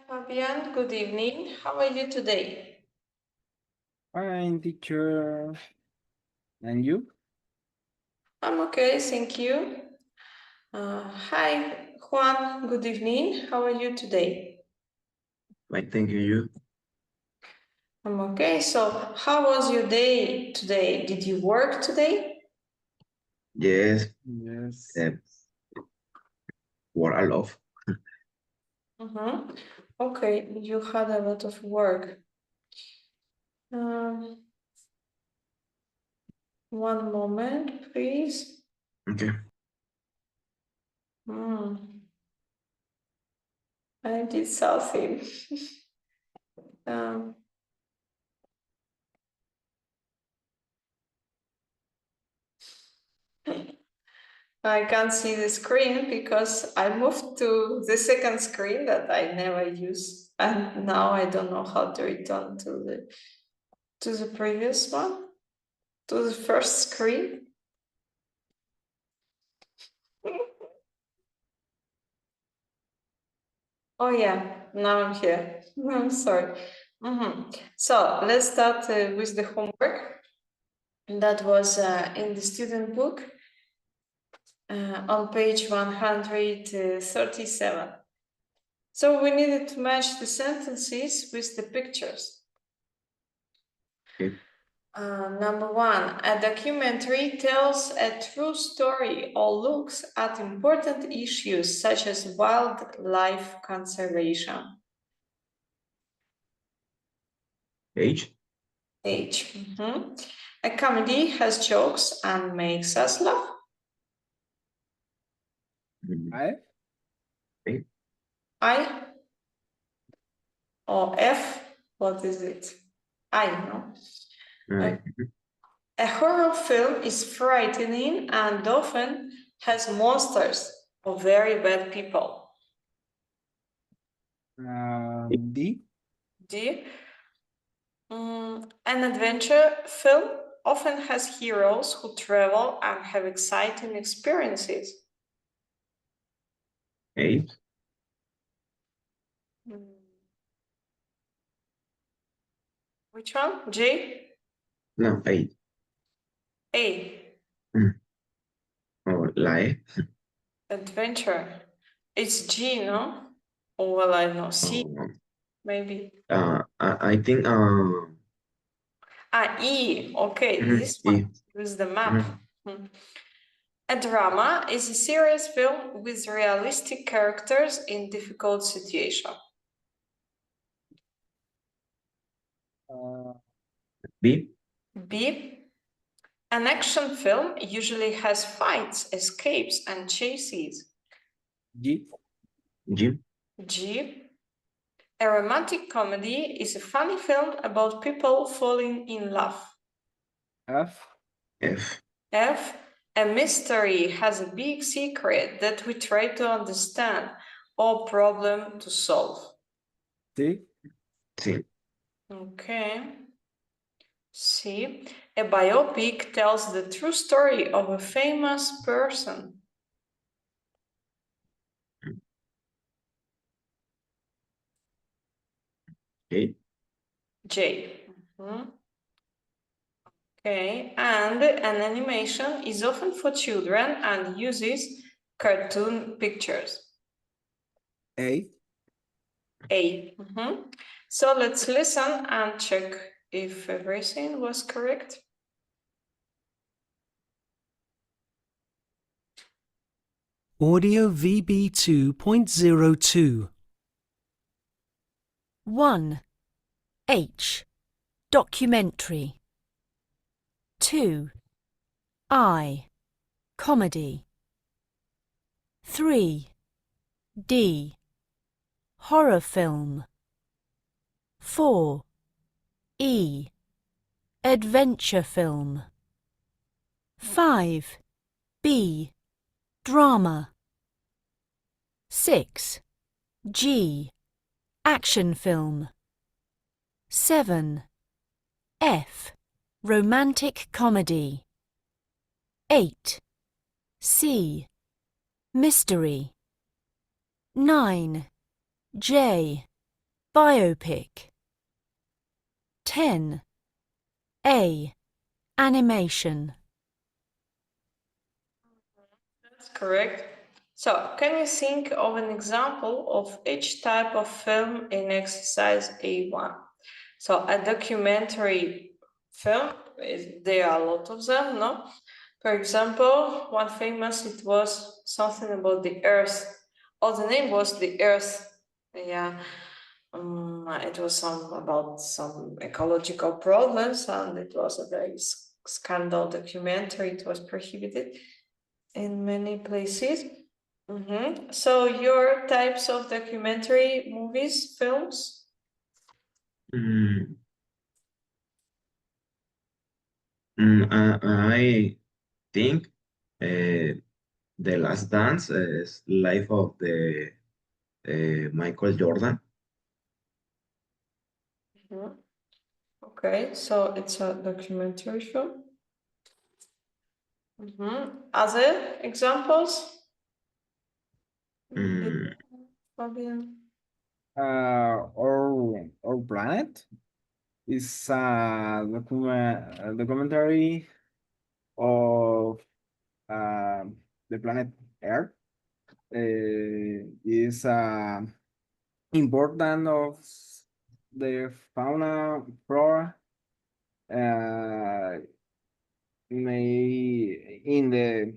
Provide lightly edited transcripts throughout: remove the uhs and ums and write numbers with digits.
Fabian, good evening. How are you today? Fine, teacher. And you? I'm okay, thank you. Hi, Juan, good evening. How are you today? Fine, thank you. I'm okay. So, how was your day today? Did you work today? Yes, Yes. what I love. Okay, you had a lot of work. One moment, please. Okay. I did something. I can't see the screen because I moved to the second screen that I never use, and now I don't know how to return to the previous one, to the first screen. Oh yeah, now I'm here. I'm sorry. So let's start with the homework. That was in the student book on page 137. So we needed to match the sentences with the pictures. Okay. Number one, a documentary tells a true story or looks at important issues such as wildlife conservation. Age. Age. A comedy has jokes and makes us laugh. I? I or F, what is it? I know. A horror film is frightening and often has monsters or very bad people. D? D. An adventure film often has heroes who travel and have exciting experiences. A. Which one? J? No, A. A. Or lie. Adventure. It's G, no? Oh, well, I know. C, maybe. I think E. Okay, this one is the map. A drama is a serious film with realistic characters in difficult situations. B. B. An action film usually has fights, escapes, and chases. G? G. G. A romantic comedy is a funny film about people falling in love. F? F. F. A mystery has a big secret that we try to understand or problem to solve. T? C. Okay. C. A biopic tells the true story of a famous person. J. J. Okay, and an animation is often for children and uses cartoon pictures. A? A. So let's listen and check if everything was correct. Audio VB 2.02. 1. H. Documentary. 2. I. Comedy. 3. D. Horror film. 4. E. Adventure film. 5. B. Drama. 6. G. Action film. 7. F. Romantic comedy. 8. C. Mystery. 9. J. biopic. 10. A. Animation. That's correct. So, can you think of an example of each type of film in exercise A1? So, a documentary film, there are a lot of them, no? For example, one famous, it was something about the Earth. Oh, the name was The Earth. Yeah. It was about some ecological problems, and it was a very scandal documentary. It was prohibited in many places. So your types of documentary movies, films? Mm, I think The Last Dance is life of the Michael Jordan. Okay, so it's a documentary film. Other examples? Mm, Fabian? Our planet is a documentary of the planet Earth. Is important of the fauna flora uh, may in the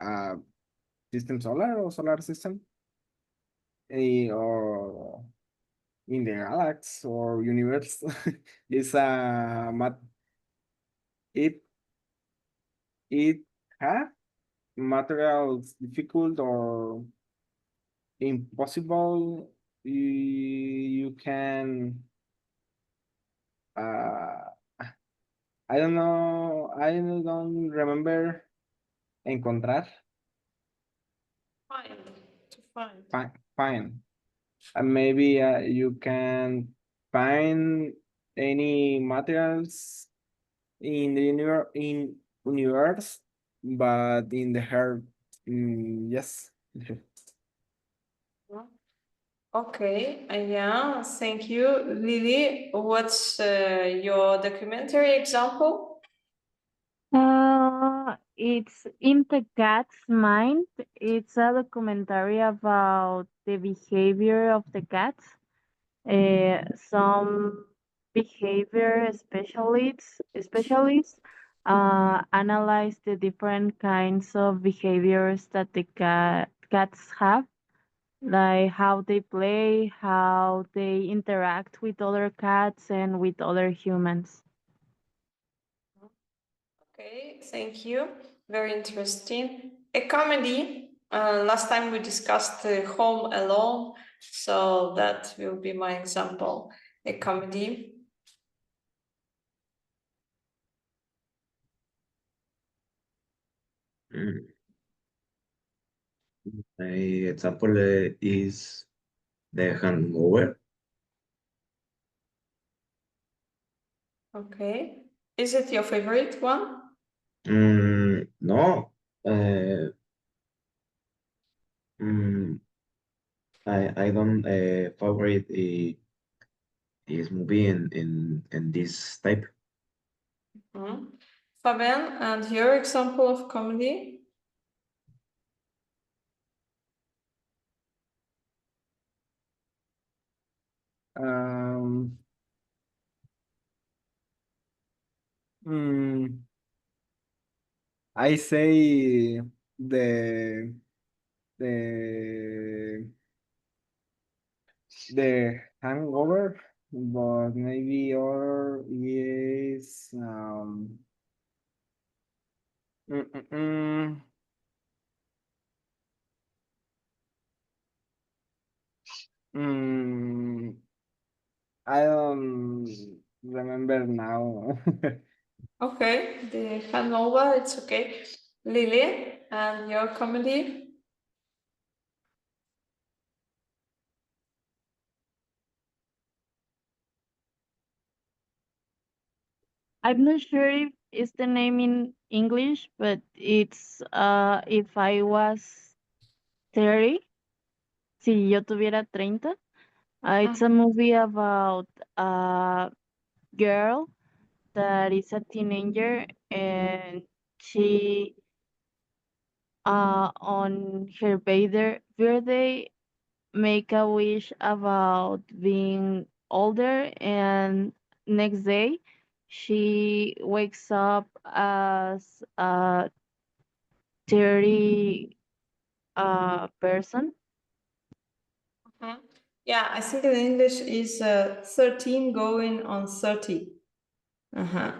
uh, system solar or solar system or in the galaxy or universe is it it have materials difficult or impossible. You can uh I don't know, I don't remember encontrar, Find. To find. find. And maybe you can find any materials in the universe, but in the earth, yes. Okay, yeah, thank you. Lily, what's your documentary example? It's In the Cat's Mind. It's a documentary about the behavior of the cats. Some behavior specialists analyze the different kinds of behaviors that the cats have, like how they play, how they interact with other cats and with other humans. Okay, thank you. Very interesting. A comedy. Last time we discussed Home Alone, so that will be my example. A comedy. mm. My example is The Hangover. Okay. Is it your favorite one? No, uh, mm, I don't favorite is movie in this type. Fabian, and your example of comedy? Um, mm, I say the the hangover, but maybe or is mm, mm, mm, mm, I don't remember now. Okay, the Hangover, it's okay. Lily, and your comedy? I'm not sure if it's the name in English, but it's if I was 30, si yo tuviera 30. It's a movie about a girl that is a teenager and she on her birthday make a wish about being older, and next day she wakes up as a 30 person. Mhm. Yeah, I think in English is 13 going on 30. Uh-huh.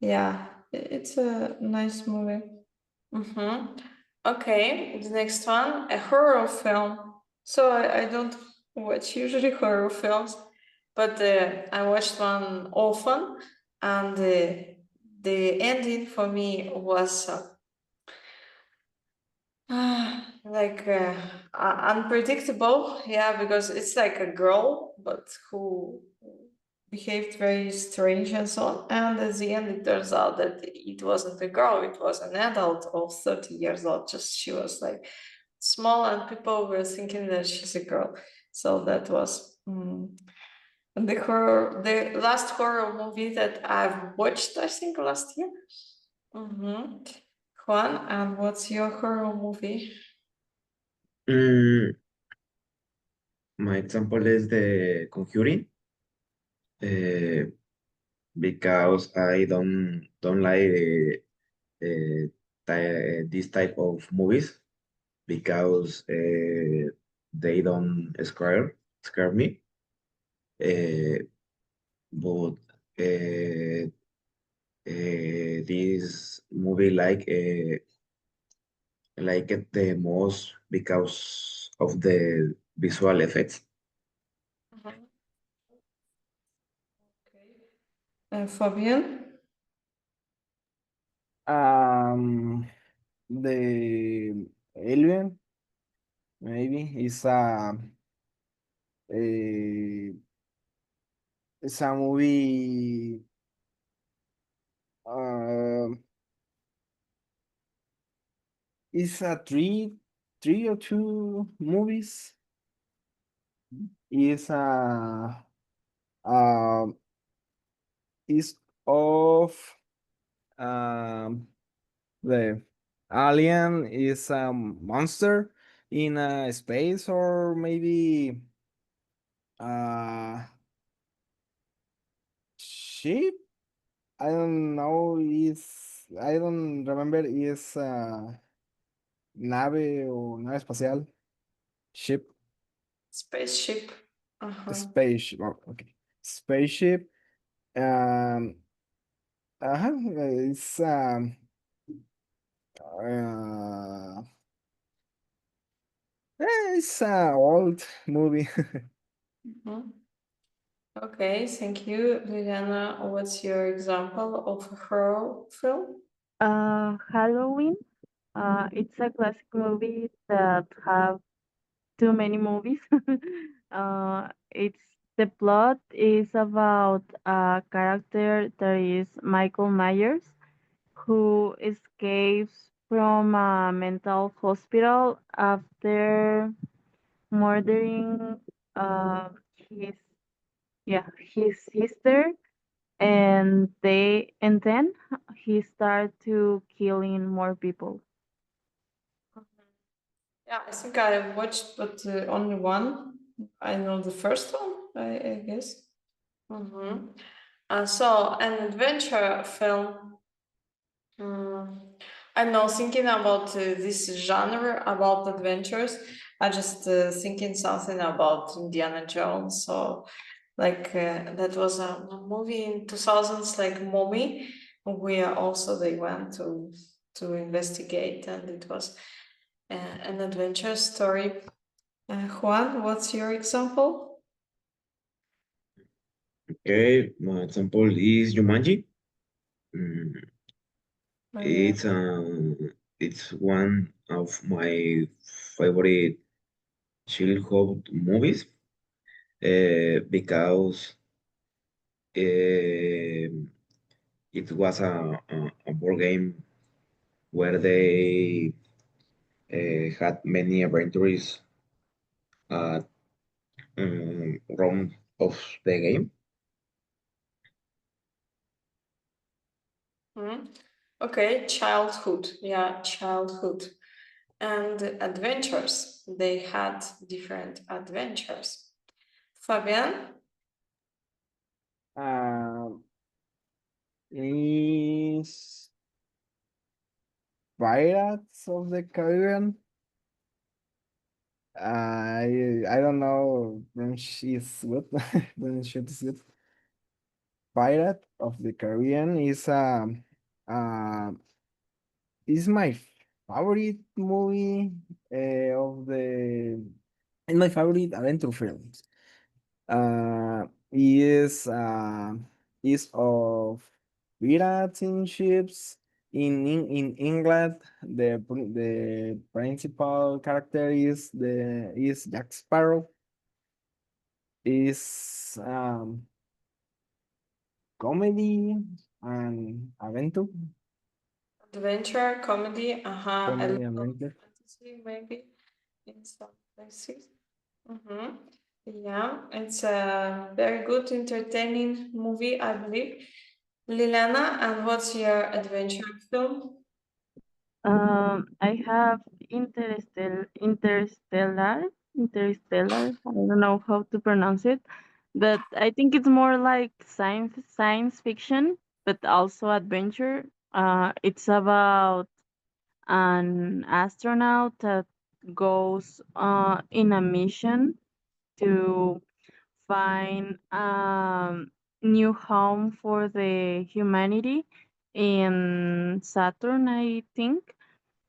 Yeah, it's a nice movie. Okay, the next one, a horror film. So I don't watch usually horror films, but I watched one often, and the ending for me was like unpredictable. Yeah, because it's like a girl, but who behaved very strange and so on. And at the end, it turns out that it wasn't a girl; it was an adult of 30 years old. Just she was like small, and people were thinking that she's a girl. So that was the last horror movie that I've watched. I think last year. Juan, and what's your horror movie? Mm, my example is the Conjuring, uh, because I don't like this type of movies because they don't scare me. Uh, but this movie like it the most because of the visual effects. Mhm. Okay. Fabian? Um, the Alien maybe is a it's a movie. Um, it's a three or two movies. Is um is of um the alien is a monster in a space, or maybe uh ship. I don't know. I don't remember. Is nave or nave espacial ship Spaceship. Uh-huh. spaceship. Oh, okay, spaceship. Um, it's uh, it's a old movie. Mhm. Okay, thank you. Liliana, what's your example of a horror film? Halloween. It's a classic movie that have too many movies. It's the plot is about a character that is Michael Myers, who escapes from a mental hospital after murdering his his sister, and then he started to killing more people. Yeah, I think I watched, but only one. I know the first one, I guess. So, an adventure film. Mm, I'm not thinking about this genre about adventures. I just thinking something about Indiana Jones. So, like that was a movie in 2000s, like Mommy, where also they went to investigate, and it was an adventure story. Juan, what's your example? Okay, my example is Jumanji. Mm, Yeah. it's it's one of my favorite childhood movies because it was a board game where they had many adventures uh, ROM of the game. Okay, childhood. Yeah, childhood. And adventures. They had different adventures. Fabian? Is Pirates of the Caribbean. I don't know. French is good. French is good. Pirate of the Caribbean uh is my favorite movie of the it's my favorite adventure films. Is is of pirates in ships in England. The principal character is Jack Sparrow. Is comedy and adventure. Adventure, comedy, a Comedy little adventure. fantasy maybe in some places. Yeah, it's a very good, entertaining movie, I believe. Liliana, and what's your adventure film? I have Interstellar. I don't know how to pronounce it, but I think it's more like science fiction, but also adventure. It's about an astronaut that goes in a mission to find new home for the humanity in Saturn, I think.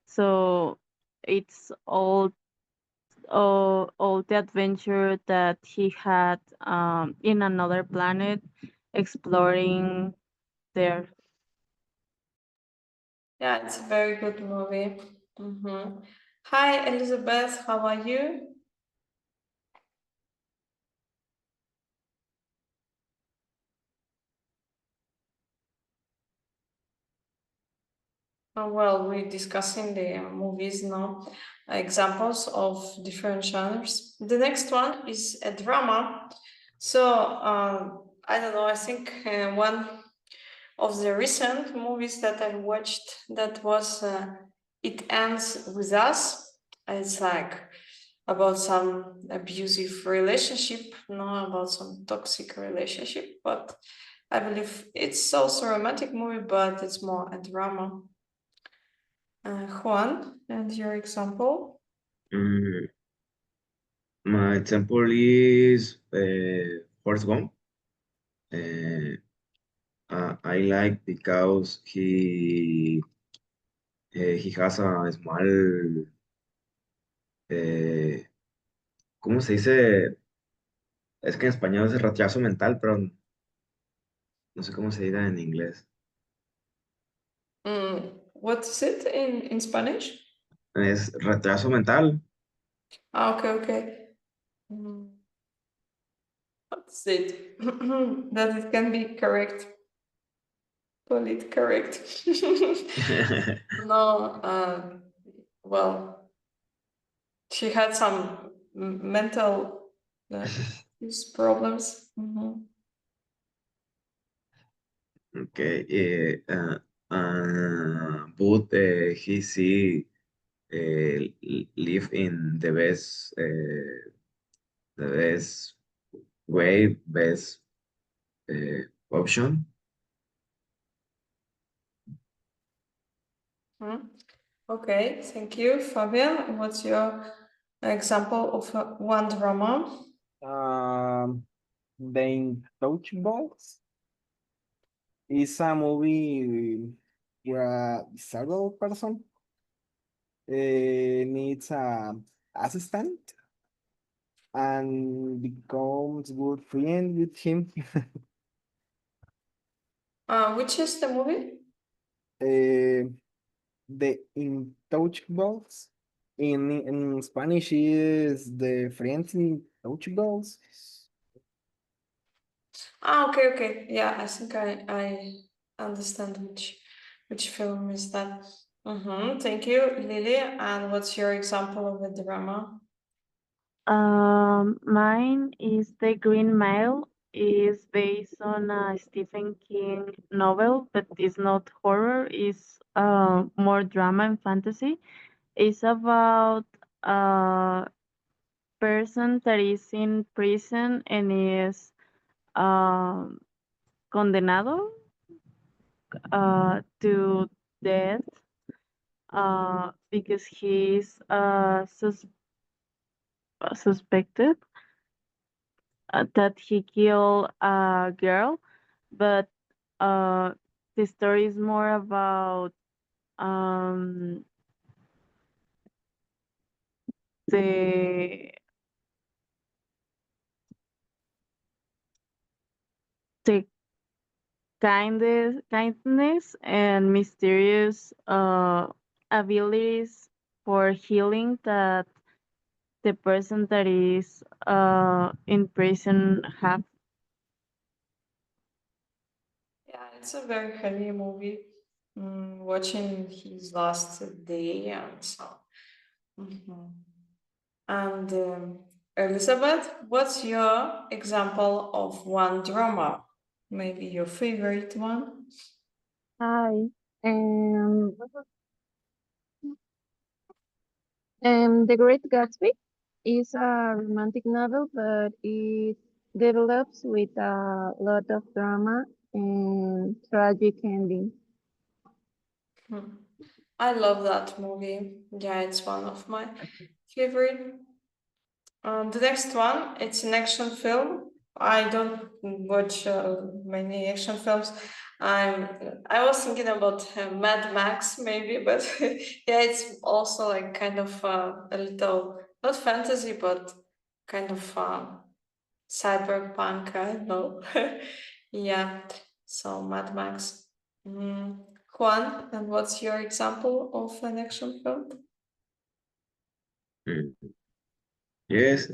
So it's all the adventure that he had in another planet exploring there. Yeah, it's a very good movie. Hi, Elizabeth, how are you? Well, we're discussing the movies now, examples of different genres. The next one is a drama. So, I don't know, I think one of the recent movies that I watched that was It Ends With Us. It's like about some abusive relationship, not about some toxic relationship, but I believe it's also a romantic movie, but it's more a drama. Juan, and your example? Mm, my example is Forrest Gump. Uh, I like because he has a small, eh, ¿cómo se dice? Es que en español es retraso mental, pero no sé cómo se dirá en inglés. What is it in Spanish? Es retraso mental. Okay, okay. What's it? That it can be correct. Polite correct. No, well, she had some mental problems. Okay, but he see live in the best way, best option. Okay, thank you, Fabian. What's your example of one drama? The Intouchables is a movie where a disabled person needs a assistant and becomes good friend with him. Which is the movie? The Intouchables in Spanish is the Friends Intouchables. Okay, okay. Yeah, I think I understand which film is that. Thank you, Lily. And what's your example of a drama? Mine is The Green Mile. Is based on a Stephen King novel, but it's not horror. It's more drama and fantasy. It's about a person that is in prison and is um, condenado to death because he's suspected that he killed a girl, but uh, the story is more about um, the the kindness and mysterious abilities for healing that the person that is in prison have. Yeah, it's a very heavy movie. Watching his last day and so. Mhm. And Elizabeth, what's your example of one drama? Maybe your favorite one? Hi. Um, The Great Gatsby is a romantic novel, but it develops with a lot of drama and tragic ending. Hmm. I love that movie. Yeah, it's one of my favorite. The next one, it's an action film. I don't watch many action films. I was thinking about Mad Max maybe, but yeah, it's also like kind of a little not fantasy, but kind of cyberpunk. I don't know. Yeah. So Mad Max. Mm. Juan, and what's your example of an action film? Mm. Yes,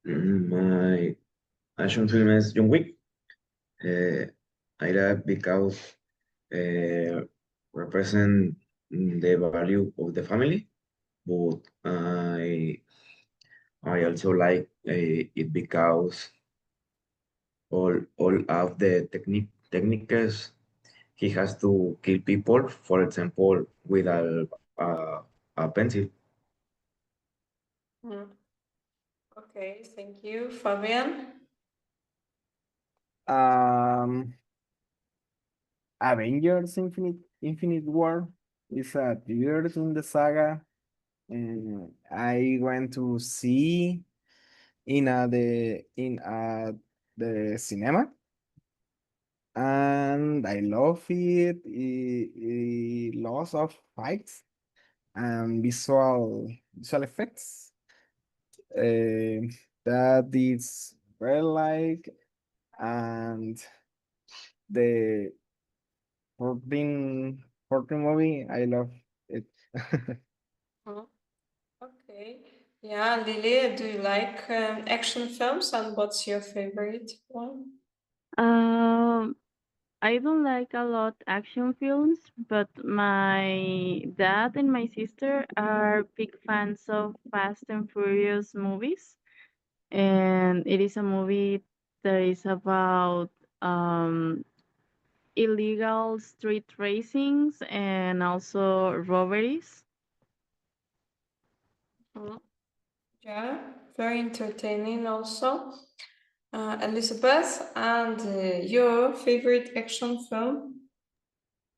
my action film is John Wick. I like because represent the value of the family, but I also like it because all of the techniques he has to kill people, for example, with a pencil. Mm. Okay, thank you, Fabian. Um, Avengers Infinite War is a third in the saga, and I went to see the cinema, and I love it. Lots of fights and visual effects. Uh, that is very like, and the 14 movie, I love it. Mm. Okay. Yeah, Lily, do you like action films and what's your favorite one? Um, I don't like a lot action films, but my dad and my sister are big fans of Fast and Furious movies, and it is a movie that is about um, illegal street racings and also robberies. Mm. Yeah, very entertaining also. Elizabeth, and your favorite action film?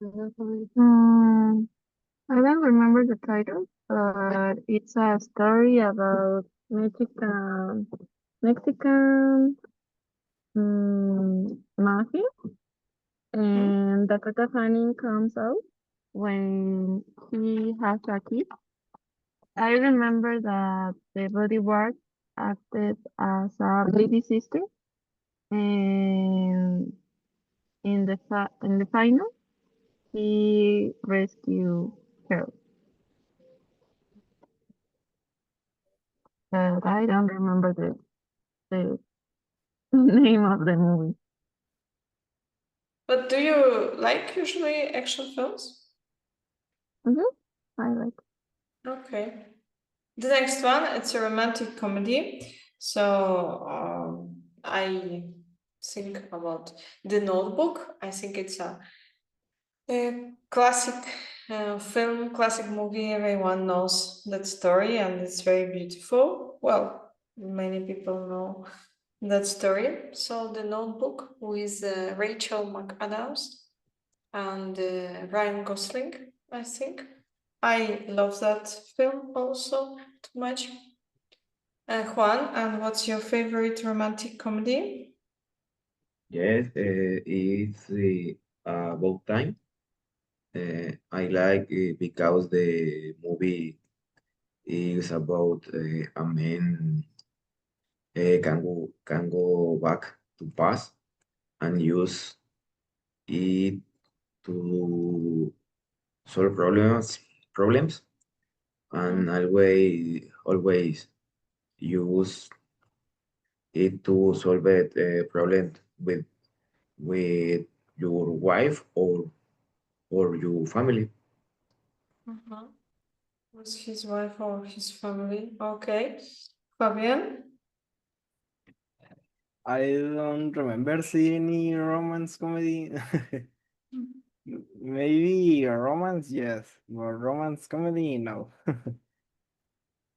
Mm, I don't remember the title, but it's a story about Mexican mafia, Mm. and Dakota Fanning comes out when he has a kid. I remember that the bodyguard acted as a baby sister, and in the final, he rescued her. But I don't remember the name of the movie. But do you like usually action films? Hmm I like. Okay. The next one, it's a romantic comedy. So I think about The Notebook. I think it's a classic film, classic movie. Everyone knows that story, and it's very beautiful. Well, many people know that story. So The Notebook with Rachel McAdams and Ryan Gosling, I think. I love that film also too much. Juan, and what's your favorite romantic comedy? Yes, it's about time. I like it because the movie is about a man can go back to past and use it to solve problems and always use it to solve a problem with your wife or your family. Uh-huh. With his wife or his family. Okay. Fabian? I don't remember seeing any romance comedy. Maybe a romance, yes, but romance comedy, no.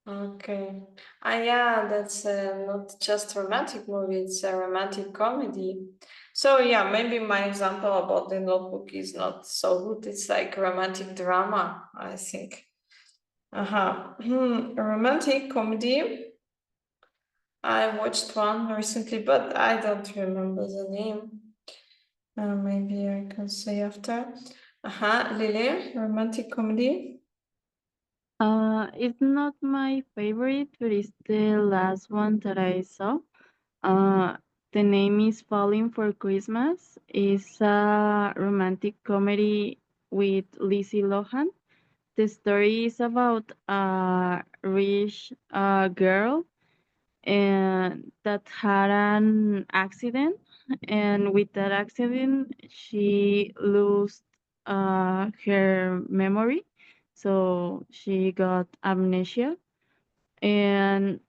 Okay. Yeah, that's not just romantic movie, it's a romantic comedy. So yeah, maybe my example about The Notebook is not so good. It's like romantic drama, I think. Uh-huh. A romantic comedy. I watched one recently, but I don't remember the name. Maybe I can say after. Lily, romantic comedy. It's not my favorite, but it's the last one that I saw. Uh, the name is Falling for Christmas. It's a romantic comedy with Lizzie Lohan. The story is about a rich girl and that had an accident, and with that accident, she lost her memory, so she got amnesia. And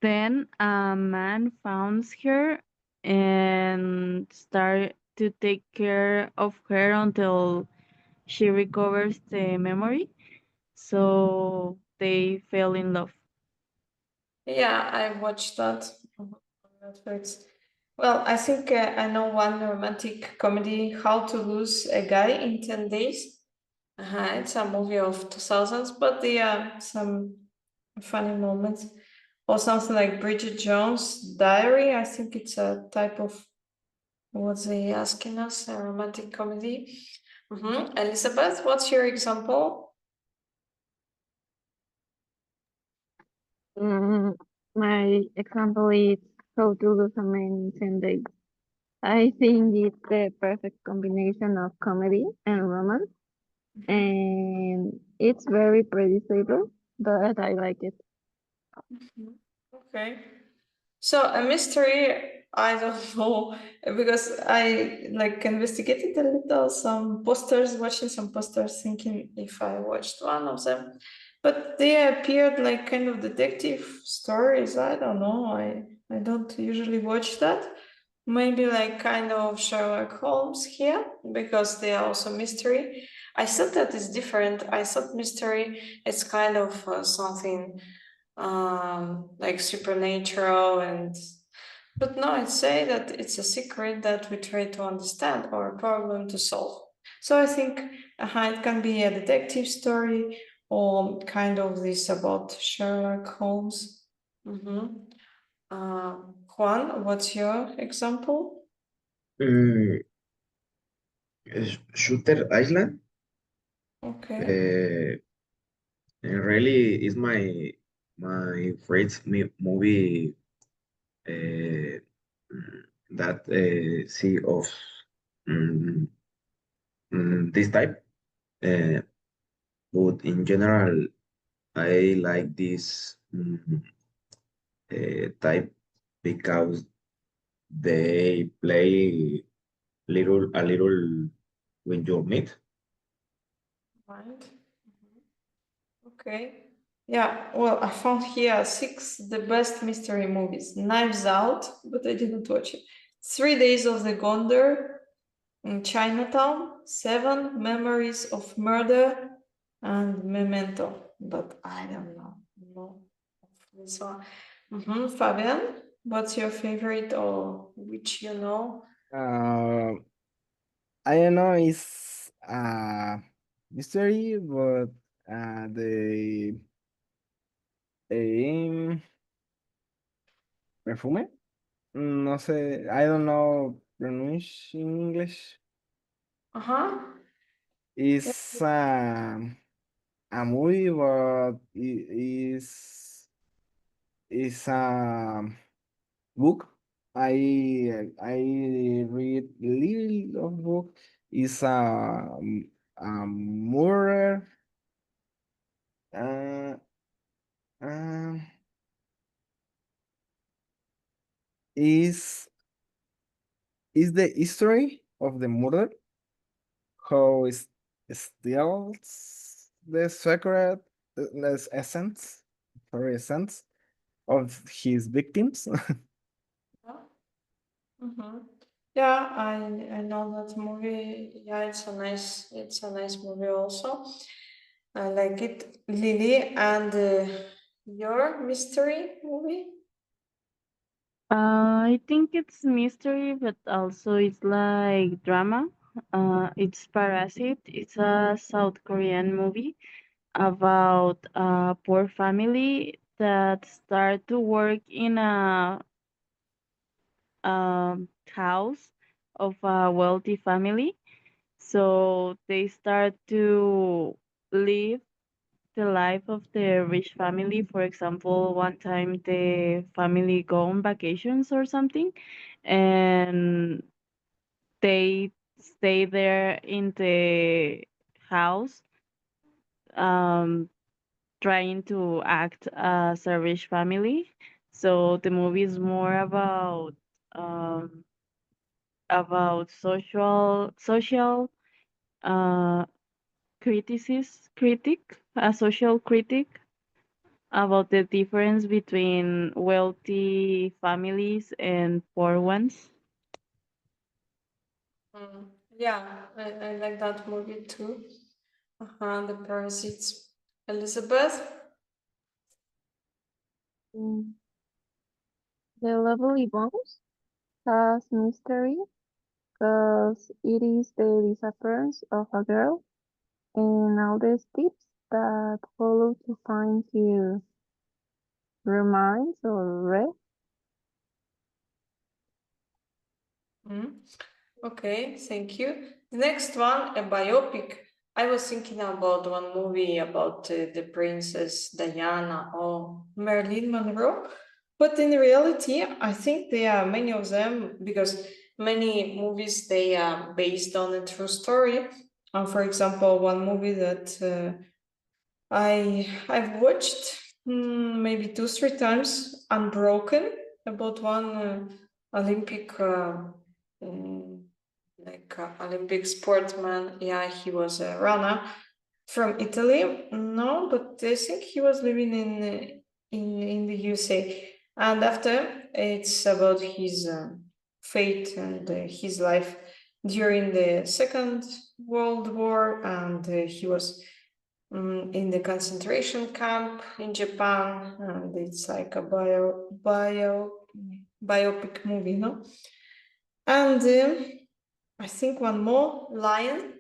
then a man finds her and start to take care of her until she recovers the memory. So they fell in love. Yeah, I watched that on Netflix. Well, I think I know one romantic comedy, How to Lose a Guy in 10 Days. It's a movie of 2000s, but there are some funny moments. Or something like Bridget Jones' Diary. I think it's a type of what's he asking us, a romantic comedy. Elizabeth, what's your example? Mm, my example is How to Lose a Man in 10 Days. I think it's the perfect combination of comedy and romance, and it's very predictable, but I like it. Okay. So a mystery, I don't know, because I like investigated a little some posters, watching some posters, thinking if I watched one of them, but they appeared like kind of detective stories. I don't know. I don't usually watch that. Maybe like kind of Sherlock Holmes here because they are also mystery. I thought that is different. I thought mystery is kind of something like supernatural and but no, I say that it's a secret that we try to understand or a problem to solve. So I think it can be a detective story or kind of this about Sherlock Holmes. Juan, what's your example? Mm, Shooter Island. Okay. Uh, really is my favorite movie uh, that see of mm, this type. Uh, but in general, I like this type because they play a little with your meat. Right. Okay. Yeah, well, I found here 6 the best mystery movies. Knives Out, but I didn't watch it. 3 Days of the Gondor, in Chinatown, 7 Memories of Murder, and Memento. But I don't know. No, this one. Fabian, what's your favorite or which you know? I don't know, it's mystery, but the um, perfume. No sé, I don't know pronounce in English. Uh-huh. It's a movie, but is a book. I read little of book. Is a murder. Uh, um, is is the history of the murder, how is steals the secret, the essence, sorry, essence of his victims. Yeah. Yeah, I know that movie. Yeah, it's a nice movie also. I like it. Lily, and your mystery movie? I think it's mystery, but also it's like drama. It's Parasite. It's a South Korean movie about a poor family that start to work in a house of a wealthy family. So they start to live the life of the rich family. For example, one time the family go on vacations or something, and they stay there in the house, um, trying to act as a rich family. So the movie is more um, about social uh, a social critic about the difference between wealthy families and poor ones. Yeah, I like that movie too. The Parasites. Elizabeth? Mm, The Lovely Bones has mystery because it is the disappearance of a girl and all the steps that follow to find her remains or rest. Okay, thank you. The next one, a biopic. I was thinking about one movie about the Princess Diana or Marilyn Monroe, but in reality, I think there are many of them because many movies they are based on a true story. For example, one movie that I've watched maybe 2 3 times, Unbroken, about one Olympic mm, Olympic sportsman. Yeah, he was a runner from Italy. No, but I think he was living in the USA. And after it's about his fate and his life during the Second World War, and he was in the concentration camp in Japan, and it's like a biopic movie, no? And I think one more, Lion.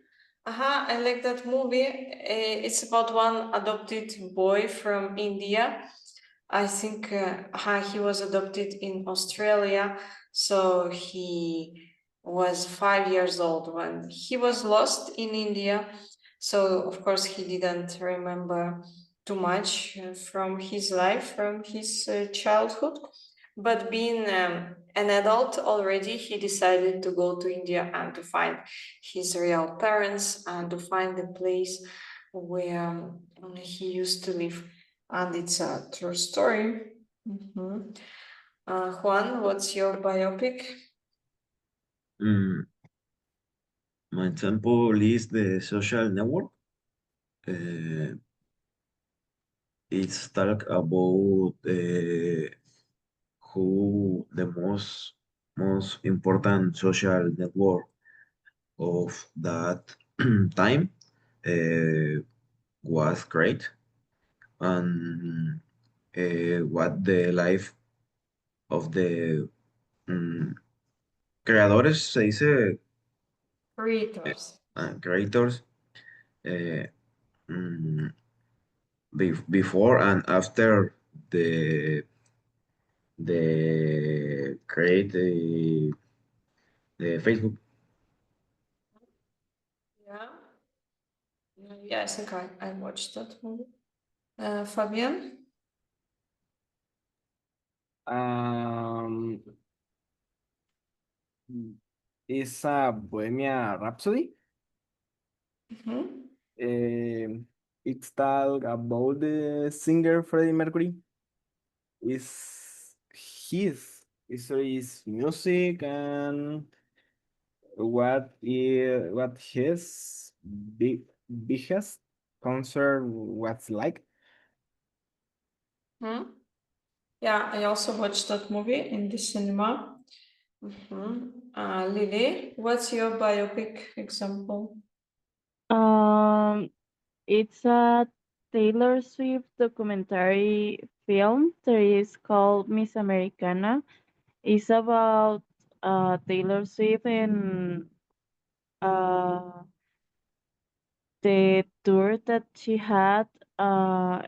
I like that movie. It's about one adopted boy from India. I think he was adopted in Australia, so he was 5 years old when he was lost in India. So of course he didn't remember too much from his life, from his childhood. But being an adult already, he decided to go to India and to find his real parents and to find the place where he used to live. And it's a true story. Juan, what's your biopic? Mm, my example is The Social Network. Uh, it's talk about who the most important social network of that time uh, was great, and what the life of the mm, creadores, se dice, Creators. creators, uh, mm, before and after the create the Facebook. Yeah. Yeah, I think I watched that movie. Fabian? Um, is a Bohemia Rhapsody. Mhm. It's talk about the singer Freddie Mercury. Is his music and what his biggest concert was like. Hmm. Yeah, I also watched that movie in the cinema. Lily, what's your biopic example? Um, it's a Taylor Swift documentary film that is called Miss Americana. It's about Taylor Swift and uh, the tour that she had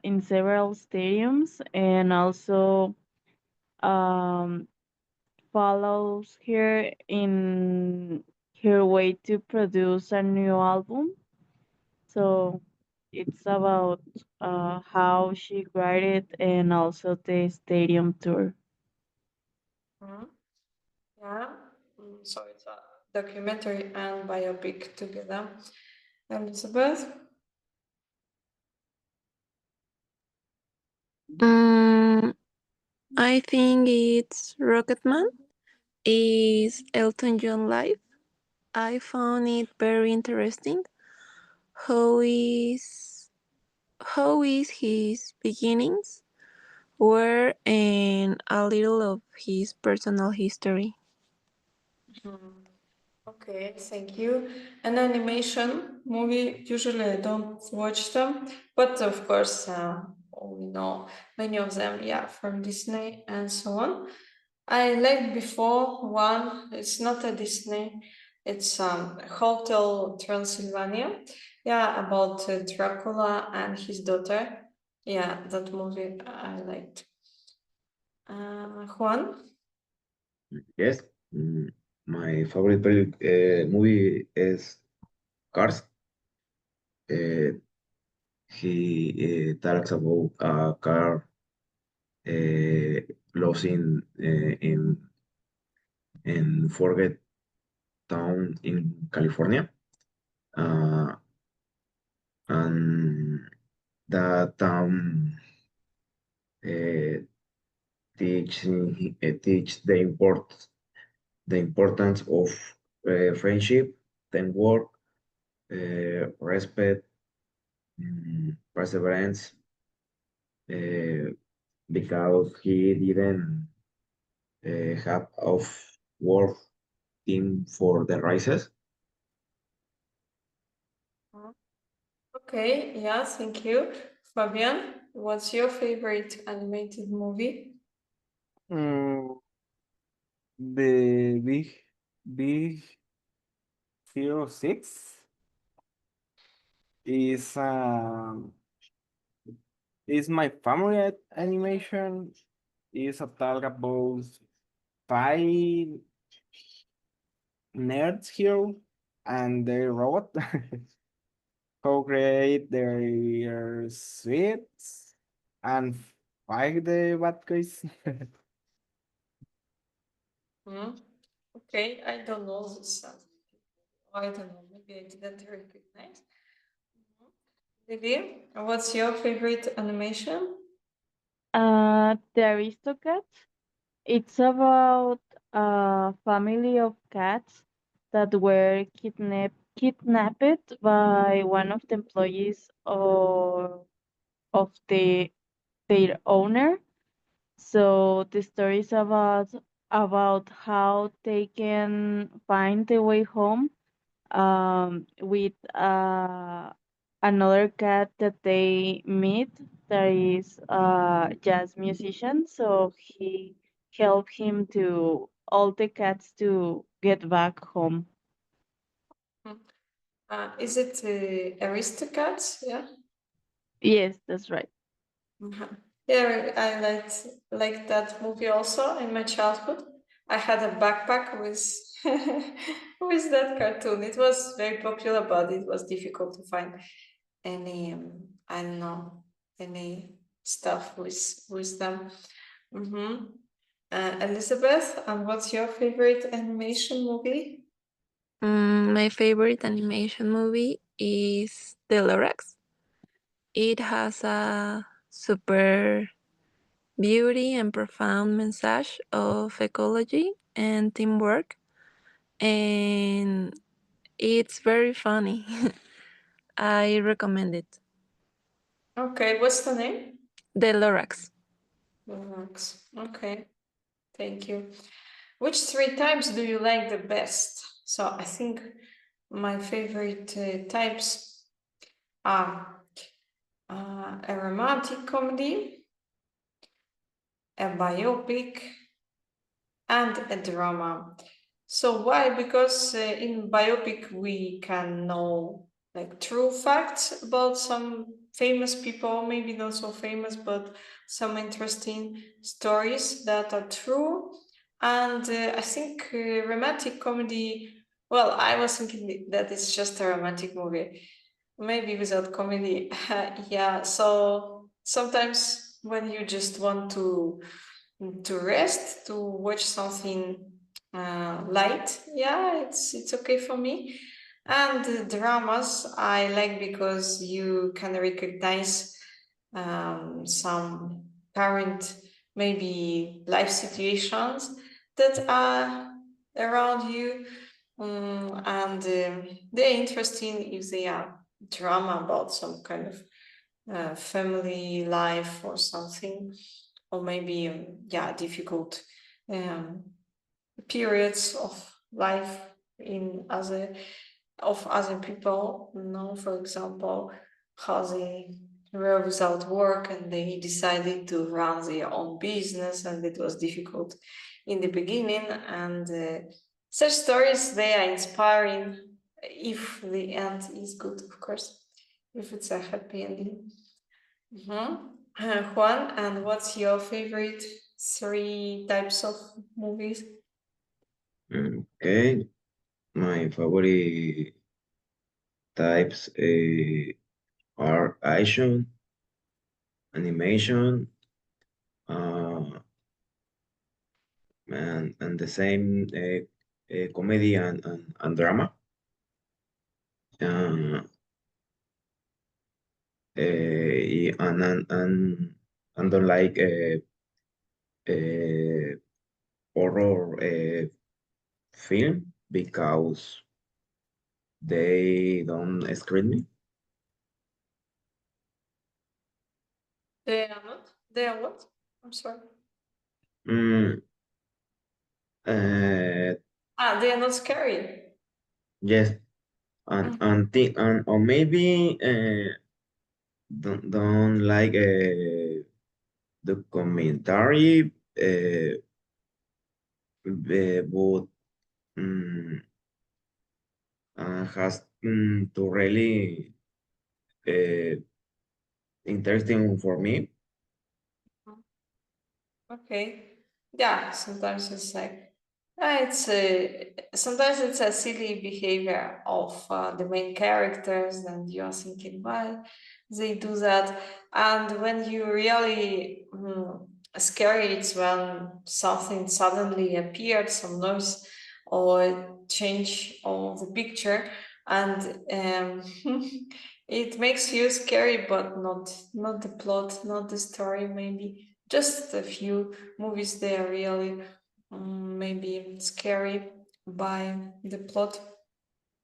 in several stadiums, and also um, follows her in her way to produce a new album. So it's about how she graded and also the stadium tour. Hmm. Yeah, so it's a documentary and biopic together. Elizabeth? Mm, I think it's Rocketman. Is Elton John live? I found it very interesting. How is how is his beginnings were and a little of his personal history. Mhm. Okay, thank you. An animation movie, usually I don't watch them, but of course, we know many of them, yeah, from Disney and so on. I liked before one, it's not a Disney, it's Hotel Transylvania, yeah, about Dracula and his daughter. Yeah, that movie I liked. Juan? Yes, my favorite movie is Cars. Uh, he talks about a car lost in Forget Town in California, uh, and that town uh, teach the importance of friendship, teamwork, respect, perseverance, uh, because he didn't have of work team for the races. Okay, yeah, thank you. Fabian, what's your favorite animated movie? Mm, the Big Hero 6 is is my favorite animation. Is a talk about five nerds here and their robot how create their suits and fight the bad guys. Hmm? Okay, I don't know this. I don't know, maybe I didn't recognize. Mhm. Lily, what's your favorite animation? The Aristocats. It's about a family of cats that were kidnapped by one of the employees of the their owner. So the story is about how they can find the way home with another cat that they meet that is a jazz musician. So he helped him to all the cats to get back home. Is it Aristocats? Yeah. Yes, that's right. Yeah, I liked that movie also in my childhood. I had a backpack with with that cartoon. It was very popular, but it was difficult to find any I don't know, any stuff with them. Elizabeth, and what's your favorite animation movie? My favorite animation movie is The Lorax. It has a super beauty and profound message of ecology and teamwork, and it's very funny. I recommend it. Okay, what's the name? The Lorax. Relax. Okay, thank you. Which three types do you like the best? So I think my favorite types are a romantic comedy, a biopic, and a drama. So why? Because in biopic we can know like true facts about some famous people, maybe not so famous, but some interesting stories that are true. And I think romantic comedy. Well, I was thinking that it's just a romantic movie, maybe without comedy. Yeah. So sometimes when you just want to rest, to watch something light, yeah, it's okay for me. And the dramas I like because you can recognize some current maybe life situations that are around you, and they're interesting if they are drama about some kind of family life or something, or maybe yeah, difficult um, periods of life in other people. For example, how they were without work and they decided to run their own business, and it was difficult in the beginning. And such stories, they are inspiring if the end is good, of course, if it's a happy ending. Juan, and what's your favorite three types of movies? Okay, my favorite types are action, animation, uh, and the same comedy and drama. Uh, and don't like uh, horror film because they don't screen me. They are not. They are what? I'm sorry. Mm, uh, They are not scary. yes, and or maybe don't like the commentary, but has to really uh, interesting for me. Okay. Yeah, sometimes it's like sometimes it's a silly behavior of the main characters, and you're thinking why they do that. And when you really scary, it's when something suddenly appeared, some noise or change of the picture, and it makes you scary, but not the plot, not the story, maybe just a few movies, they are really maybe scary by the plot.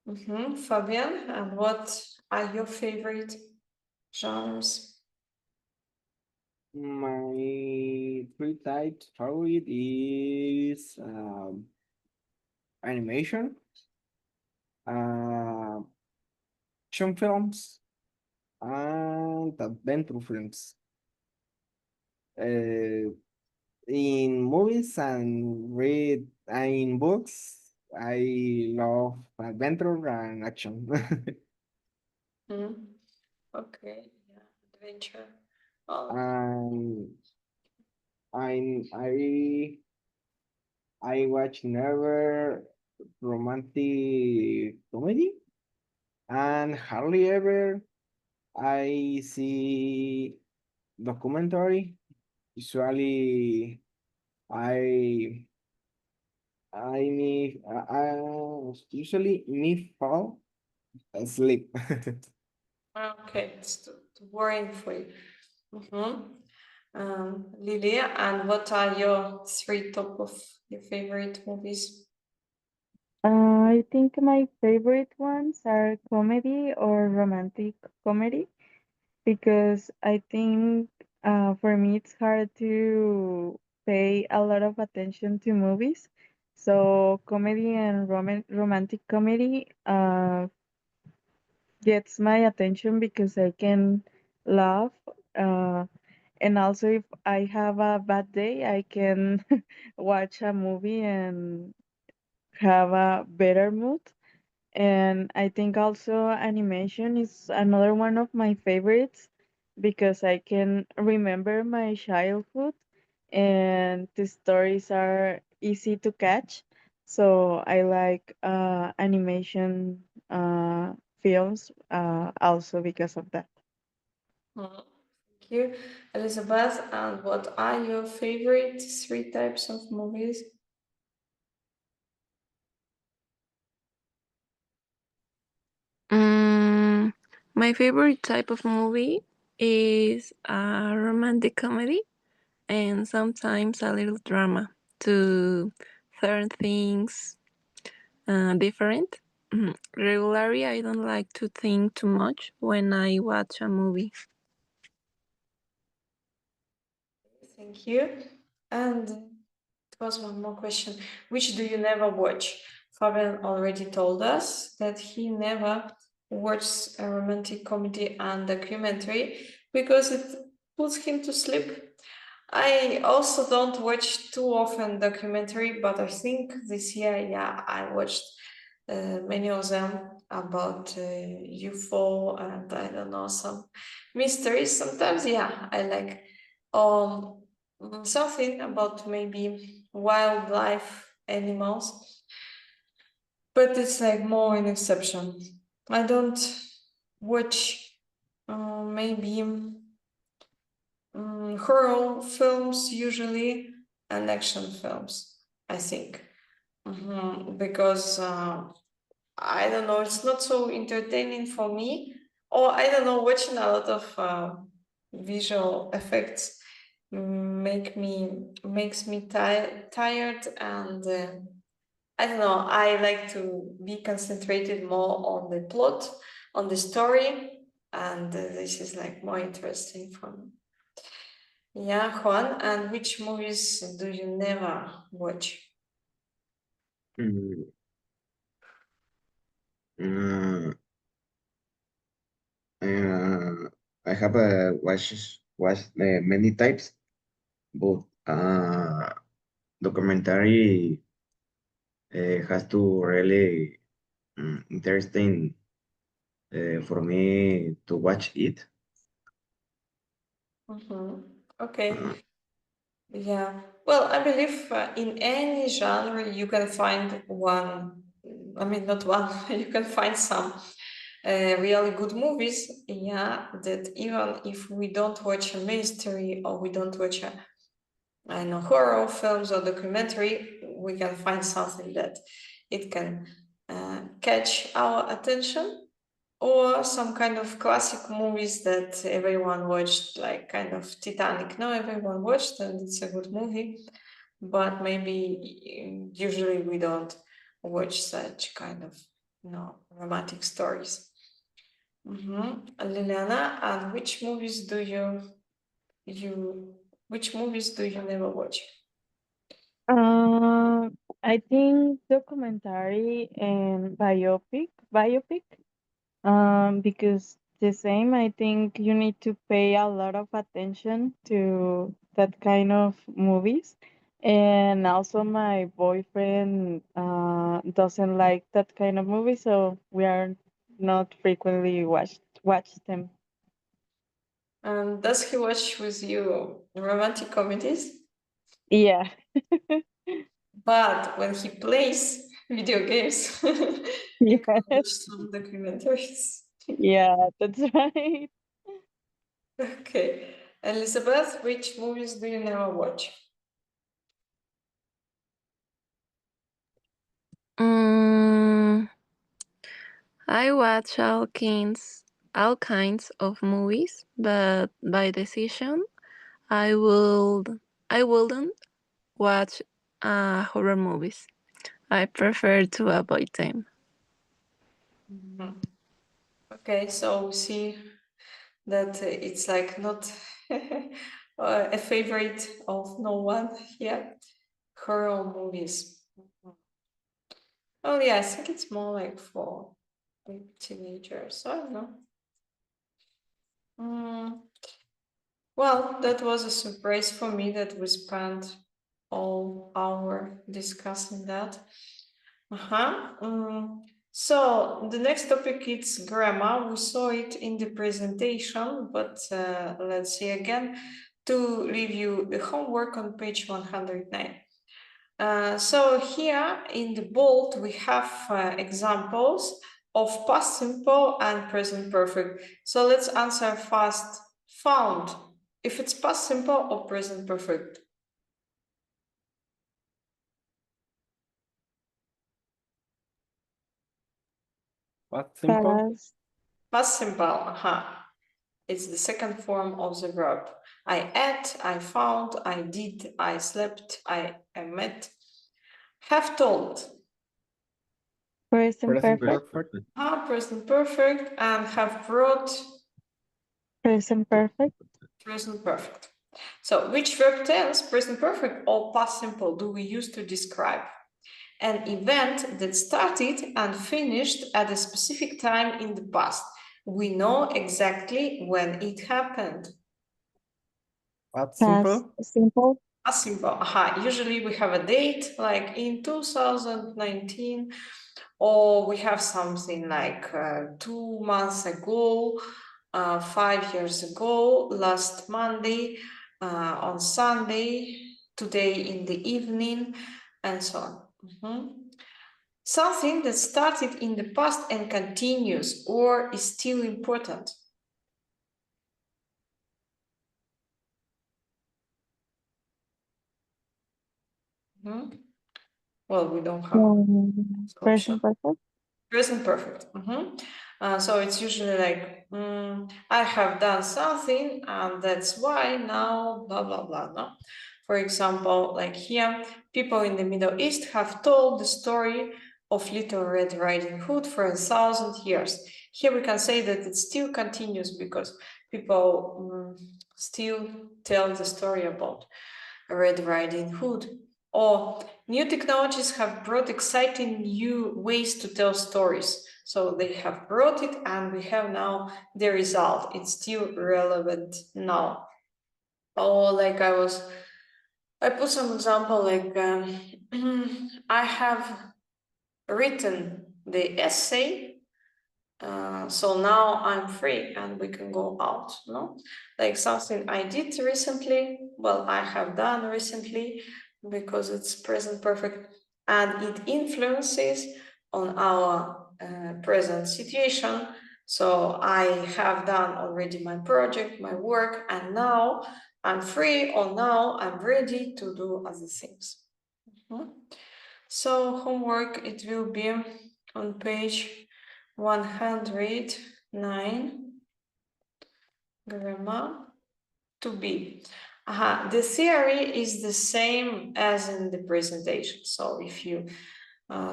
Fabian, and what are your favorite genres? three types favorite is animation, uh, action films, and adventure films. Uh, in movies and read in books, I love adventure and action. Okay, yeah, adventure. Well, And I I watch never romantic comedy and hardly ever I see documentary. Usually I usually me fall asleep. okay, it's too boring for you. Lilia, and what are your three top of your favorite movies? I think my favorite ones are comedy or romantic comedy because I think for me it's hard to pay a lot of attention to movies. So comedy and romantic comedy gets my attention because I can laugh. Uh, and also, if I have a bad day, I can watch a movie and have a better mood. And I think also animation is another one of my favorites because I can remember my childhood and the stories are easy to catch. So I like animation films also because of that. Thank you, Elizabeth. And what are your favorite three types of movies? My favorite type of movie is a romantic comedy and sometimes a little drama to turn things different. Regularly, I don't like to think too much when I watch a movie. Thank you. And it was one more question. Which do you never watch? Fabian already told us that he never watches a romantic comedy and documentary because it puts him to sleep. I also don't watch too often documentary, but I think this year, yeah, I watched many of them about UFO and I don't know, some mysteries. Sometimes, yeah, I like something about maybe wildlife animals, but it's like more an exception. I don't watch maybe horror films usually and action films, I think. Because I don't know, it's not so entertaining for me, or I don't know, watching a lot of visual effects makes me tired, and I don't know, I like to be concentrated more on the plot, on the story, and this is like more interesting for me. Yeah, Juan, and which movies do you never watch? Mm, uh, uh, I have watched many types, but documentary has to really interesting for me to watch it. Okay. Uh, Yeah. Well, I believe in any genre you can find one. I mean, not one. You can find some really good movies. Yeah, that even if we don't watch a mystery or we don't watch a, I know, horror films or documentary, we can find something that it can catch our attention, or some kind of classic movies that everyone watched, like kind of Titanic. No, everyone watched, and it's a good movie, but maybe usually we don't watch such kind of romantic stories. Liliana, and which movies do you Which movies do you never watch? I think documentary and biopic. Because the same, I think you need to pay a lot of attention to that kind of movies. And also my boyfriend doesn't like that kind of movie, so we are not frequently watch them. Does he watch with you romantic comedies? Yeah. But when he plays video games, you can Yeah. watch some documentaries. Yeah, that's right. Okay. Elizabeth, which movies do you never watch? I watch all kinds of movies, but by decision, I wouldn't watch horror movies. I prefer to avoid them. Okay, so we see that it's like not a favorite of no one here. Horror movies. Oh yeah, I think it's more like for teenagers. I don't know. Well, that was a surprise for me that we spent all hour discussing that. So the next topic is grammar. We saw it in the presentation, but let's see again to review the homework on page 109. So here in the bold, we have examples of past simple and present perfect. So let's answer fast. Found, if it's past simple or present perfect. Past simple. Past simple, It's the second form of the verb. I ate, I found, I did, I slept, I met. Have told. Present Present perfect. perfect. Present perfect, and have brought. Present perfect. Present perfect. So which verb tense, present perfect or past simple, do we use to describe an event that started and finished at a specific time in the past? We know exactly when it happened. Past Past simple. simple. Past simple. Usually we have a date like in 2019, or we have something like 2 months ago, 5 years ago, last Monday, on Sunday, today in the evening, and so on. Something that started in the past and continues or is still important. Well, we don't have Present perfect. Present perfect. So it's usually like, I have done something and that's why now blah, blah, blah. No? For example, like here, people in the Middle East have told the story of Little Red Riding Hood for 1,000 years. Here we can say that it still continues because people still tell the story about Red Riding Hood. Or new technologies have brought exciting new ways to tell stories. So they have brought it and we have now the result. It's still relevant now. Or like I put some example like I have written the essay, so now I'm free and we can go out, no? Like something I did recently, well, I have done recently because it's present perfect and it influences on our present situation. So I have done already my project, my work, and now I'm free or now I'm ready to do other things. So homework, it will be on page 109, grammar, to be. The theory is the same as in the presentation. So if you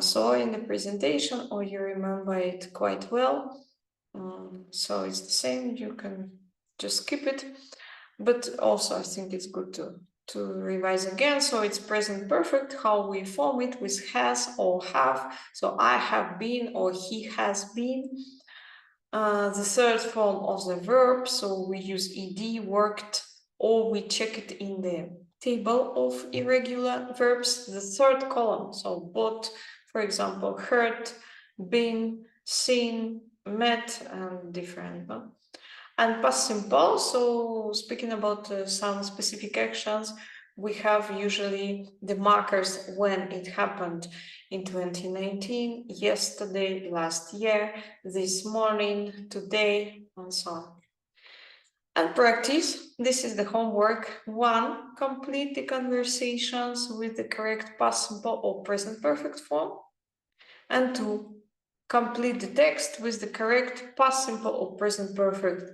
saw in the presentation or you remember it quite well, so it's the same, you can just skip it. but also I think it's good to revise again. So it's present perfect, how we form it with has or have. So I have been or he has been. The third form of the verb, so we use ed, worked, or we check it in the table of irregular verbs. The third column, so bought, for example, heard, been, seen, met, and different. No? And past simple, so speaking about some specific actions, we have usually the markers when it happened in 2019, yesterday, last year, this morning, today, and so on. And practice, this is the homework. 1, complete the conversations with the correct past simple or present perfect form. And 2, complete the text with the correct past simple or present perfect,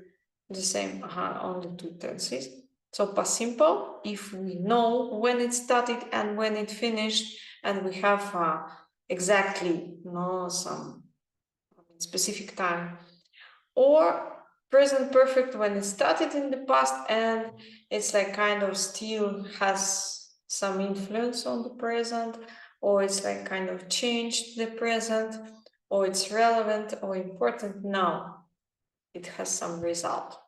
the same on the 2 tenses. So past simple, if we know when it started and when it finished, and we have exactly some specific time. Or present perfect when it started in the past and it's like kind of still has some influence on the present, or it's like kind of changed the present, or it's relevant or important now. It has some result.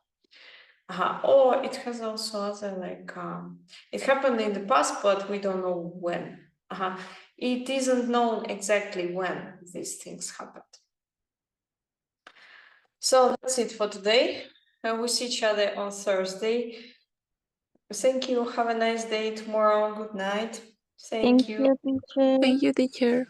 Or it has also other it happened in the past, but we don't know when. It isn't known exactly when these things happened. So that's it for today. We'll see each other on Thursday. Thank you. Have a nice day tomorrow. Good night. Thank you. teacher. Thank you, teacher.